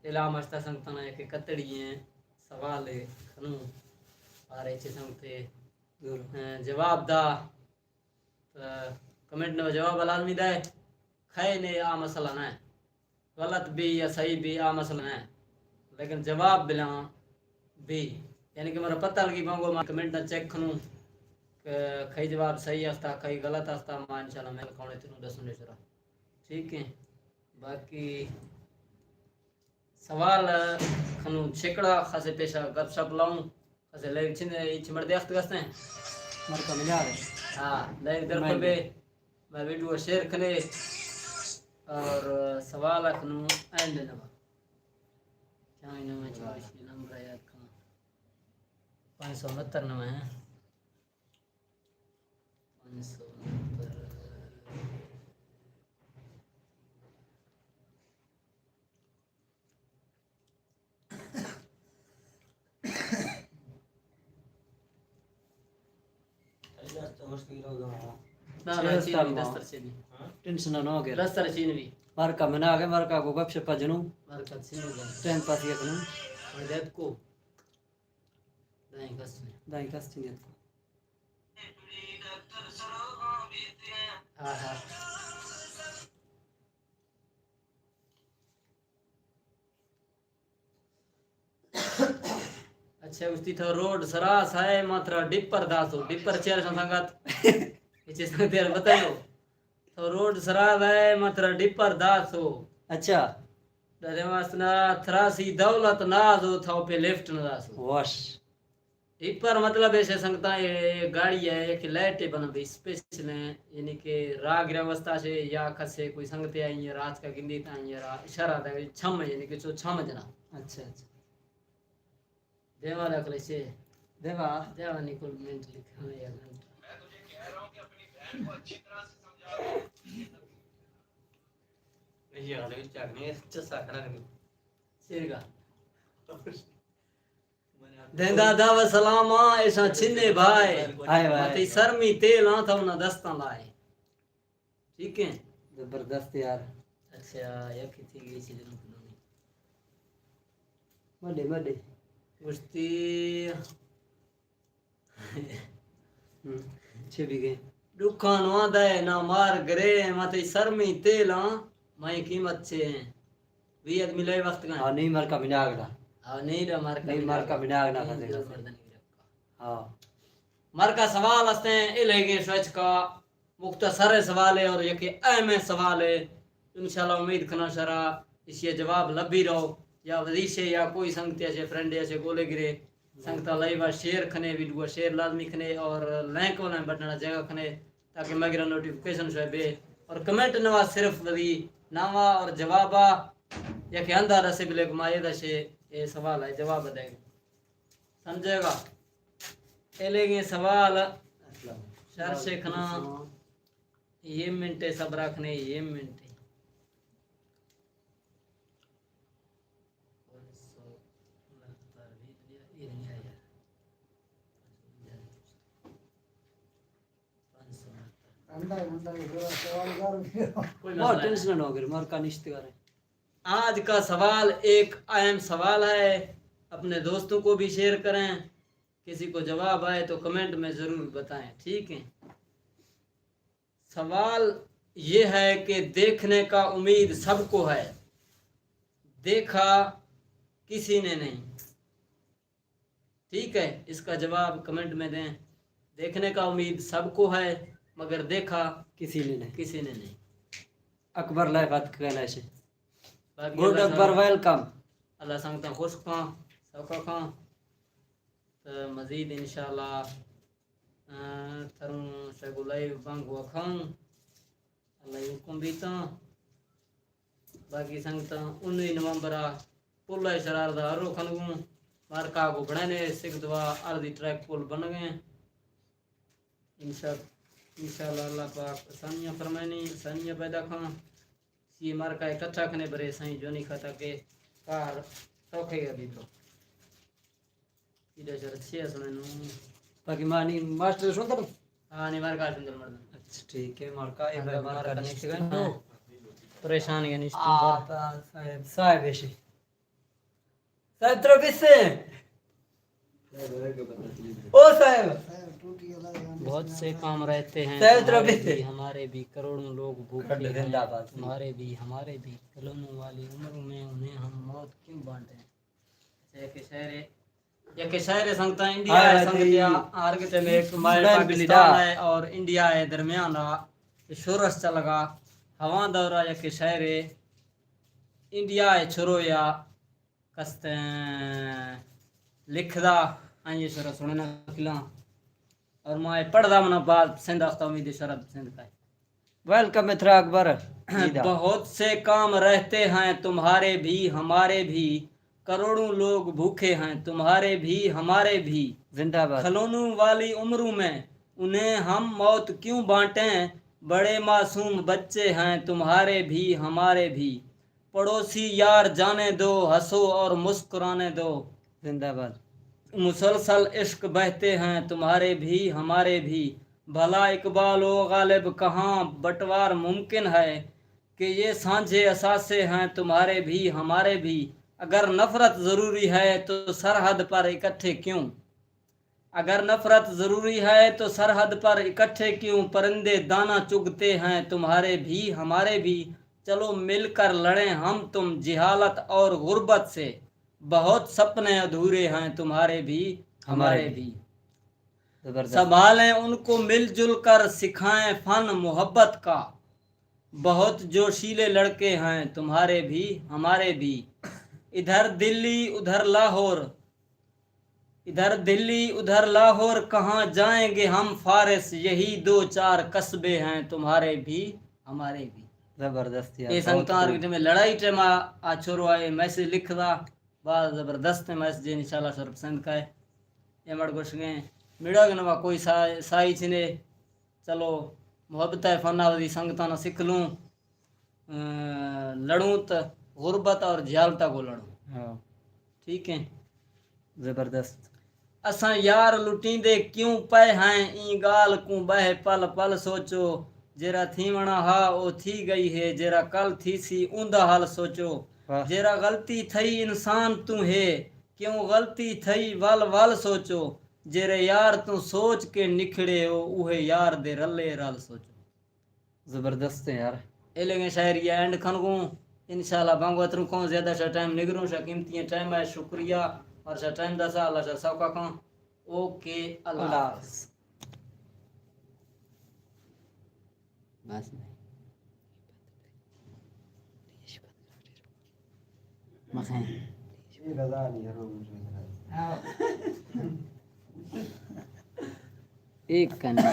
तेला मस्ता संगतना है कि कतड़ी है सवाल है खनु आरे चे संगते जवाब दा कमेंट में जवाब लाजमी दे खाए ने आ मसला ना है गलत भी या सही भी आ मसला ना है लेकिन जवाब बिना भी यानी कि मेरा पता लगी मांगो मैं कमेंट ना चेक खनू कई जवाब सही आस्ता कई गलत आस्ता मैं इंशाल्लाह मैं कौन इतनु दसूंगे जरा ठीक है बाकी सवाल खनू छिकड़ा खासे पेशा गपशप लाऊं खासे ले छिमड़ देखते गस्ते हैं मरका मिला है हाँ ले इधर पर बे मैं वीडियो शेयर करे और सवाल खनू एंड ना क्या इन में 24 नंबर याद करना 569 में है 569 टेंशन ना हो गया रस्तर चीन भी मरका में ना आ गया मरका को गपशप जनू मरका चीन टाइम पास ये करूं और देख को दाई कस चीन को हां हां अच्छा उसती तो रोड सरास है मात्र डिपर दासो डिपर चेयर संगत इसे संगत बताओ तो रोड सरास है मात्र डिपर दासो अच्छा दरे वासना थरासी दौलत नाजो था पे लेफ्ट न दासो वाश डिपर मतलब ऐसे संगता ये गाड़ी है एक लाइट बन भी स्पेशल है यानी कि राग अवस्था से या खसे कोई संगते आई है रात का गिंदी ता ये इशारा था छम यानी कि जो छम जना अच्छा अच्छा देवा रखले से देवा देवा निकुल मिनट लिखा है या घंटा मैं तुझे कह रहा हूं कि अपनी बहन को अच्छी तरह से समझाओ ये वाले चागने चसा करा नहीं सिरगा देंदा दाव सलामा ऐसा छिन्ने भाई हाय भाई मते शर्मी तेल ना था ना दस्ता लाए ठीक है जबरदस्त यार अच्छा ये कितनी गई चीज नहीं मडे मडे कुश्ती छे भी गए दुकान वादा है ना मार गरे मते शर्मी तेल माई कीमत छे वी आदमी ले वक्त का हां नहीं मरका मिला गया हां नहीं रे मार नहीं मरका मिला गया ना हां मर का सवाल हस्ते ए लेगे सोच का मुख्तसर सवाल है और यके अहम सवाल है इंशाल्लाह उम्मीद करना शरा इसके जवाब लभी रहो या वजीशे या कोई संगत ऐसे फ्रेंड ऐसे गोले गिरे संगता लाइव शेयर खने वीडियो शेयर लाजमी खने और लाइक वाला बटन जगह खने ताकि मगर नोटिफिकेशन से बे और कमेंट नवा सिर्फ वरी नावा और जवाबा या के अंदर रसे बिले माये दशे ये सवाल है जवाब देगा समझेगा एलेगे सवाल शर से खना ये मिनटे सब रखने ये मिनटे टेंशन हो गई मरका निश्चित करें आज का सवाल एक अहम सवाल है अपने दोस्तों को भी शेयर करें किसी को जवाब आए तो कमेंट में जरूर बताएं ठीक है सवाल ये है कि देखने का उम्मीद सबको है देखा किसी ने नहीं ठीक है इसका जवाब कमेंट में दें देखने का उम्मीद सबको है मगर देखा किसी ने नहीं अकबर लाइफ बात कहना है गुड अकबर वेलकम अल्लाह संगता खुश खां सबका खां तो मजीद इंशाल्लाह तरुण शगुलाई बांगवा खां अल्लाह हुकुम बीता बाकी संगता 19 नवंबर पुल शरार दा हरो खनगू मारका को बनाने सिख दवा अर्धी ट्रैक पुल बन गए इंशाल्लाह अल्लाह पाक आसानियां फरमानी आसानियां पैदा खां सी मारका इकट्ठा खने बरे साईं जोनी खाता के कार सौखे अभी तो इधर जरा छे सुननु बाकी मानी मास्टर सुंदर हां नहीं मारका सुंदर मर्द अच्छा ठीक है मारका ए भाई मारका निश्चित परेशान है निश्चित साहब ऐसे साहब तरफ इससे ओ साहब बहुत से काम रहते हैं साहब तरफ तुम्हारे इससे भी हमारे भी करोड़ों लोग भूखे हैं जिंदाबाद। तुम्हारे भी कलोनों वाली उम्र में उन्हें हम मौत क्यों बांटे यके शहर संगता इंडिया हाँ, है संगतिया आर्गते में एक माइल सुबह पाकिस्तान बिलिडा। है और इंडिया है दरमियान रहा शोरस चलगा हवा दौरा यके शहर इंडिया है छोरो या कस्ते लिखदा आइए शोरा सुनना किला और माए पढ़दा मना बाद सिंध अख्ता उम्मीद शरद सिंध का वेलकम मित्र अकबर बहुत से काम रहते हैं तुम्हारे भी हमारे भी करोड़ों लोग भूखे हैं तुम्हारे भी हमारे भी जिंदाबाद। खिलौनों वाली उम्रों में उन्हें हम मौत क्यों बांटें बड़े मासूम बच्चे हैं तुम्हारे भी हमारे भी पड़ोसी यार जाने दो हंसो और मुस्कुराने दो जिंदाबाद। मुसलसल इश्क बहते हैं तुम्हारे भी हमारे भी भला इकबाल व गालिब कहाँ बंटवार मुमकिन है कि ये सांझे असासे हैं तुम्हारे भी हमारे भी अगर नफरत ज़रूरी है तो सरहद पर इकट्ठे क्यों अगर नफरत ज़रूरी है तो सरहद पर इकट्ठे क्यों परिंदे दाना चुगते हैं तुम्हारे भी हमारे भी चलो मिलकर लड़ें हम तुम जिहालत और गुर्बत से बहुत सपने अधूरे हैं तुम्हारे भी हमारे भी जबरदस्त। संभालें उनको मिलजुल कर सिखाएं फन मोहब्बत का बहुत जोशीले लड़के हैं तुम्हारे भी हमारे भी इधर दिल्ली उधर लाहौर कहाँ जाएंगे हम फारिस यही दो चार कस्बे हैं तुम्हारे भी हमारे भी जबरदस्त यार, ये बहुत संगतार खूब। में लड़ाई टेमा आ छोरो आए मैसेज लिखदा बात जबरदस्त है मैसेज जे इंशाल्लाह सर पसंद का है ये मड़ कुछ गए मिड़ा गनवा कोई साई छिने चलो मोहब्बत है फनावदी संगता ना सीख लूं लड़ूं तो गुर्बत और जियालता को लड़ूं हाँ, ठीक है जबरदस्त। असां यार लुटींदे क्यों पे हैं ई गाल को बह पल पल सोचो जेरा थीवणा हा ओ थी गई है जेरा कल थी सी ऊंदा हाल सोचो वाह। जेरा गलती थई इंसान तू है क्यों गलती थई वल वल सोचो जेरे यार तू सोच के निखड़े हो उहे यार दे रले रल सोचो जबरदस्त है यार। ए लेंगे शायर ये एंड खनगू इंशाल्लाह बांगो अतरू को ज्यादा सा टाइम निगरू सा कीमती टाइम है शुक्रिया और सा टाइम दसा अल्लाह सा सबका का ओके अल्लाह हाफ़िज़। बस मखें ये गजा नहीं है रोज एक कन्या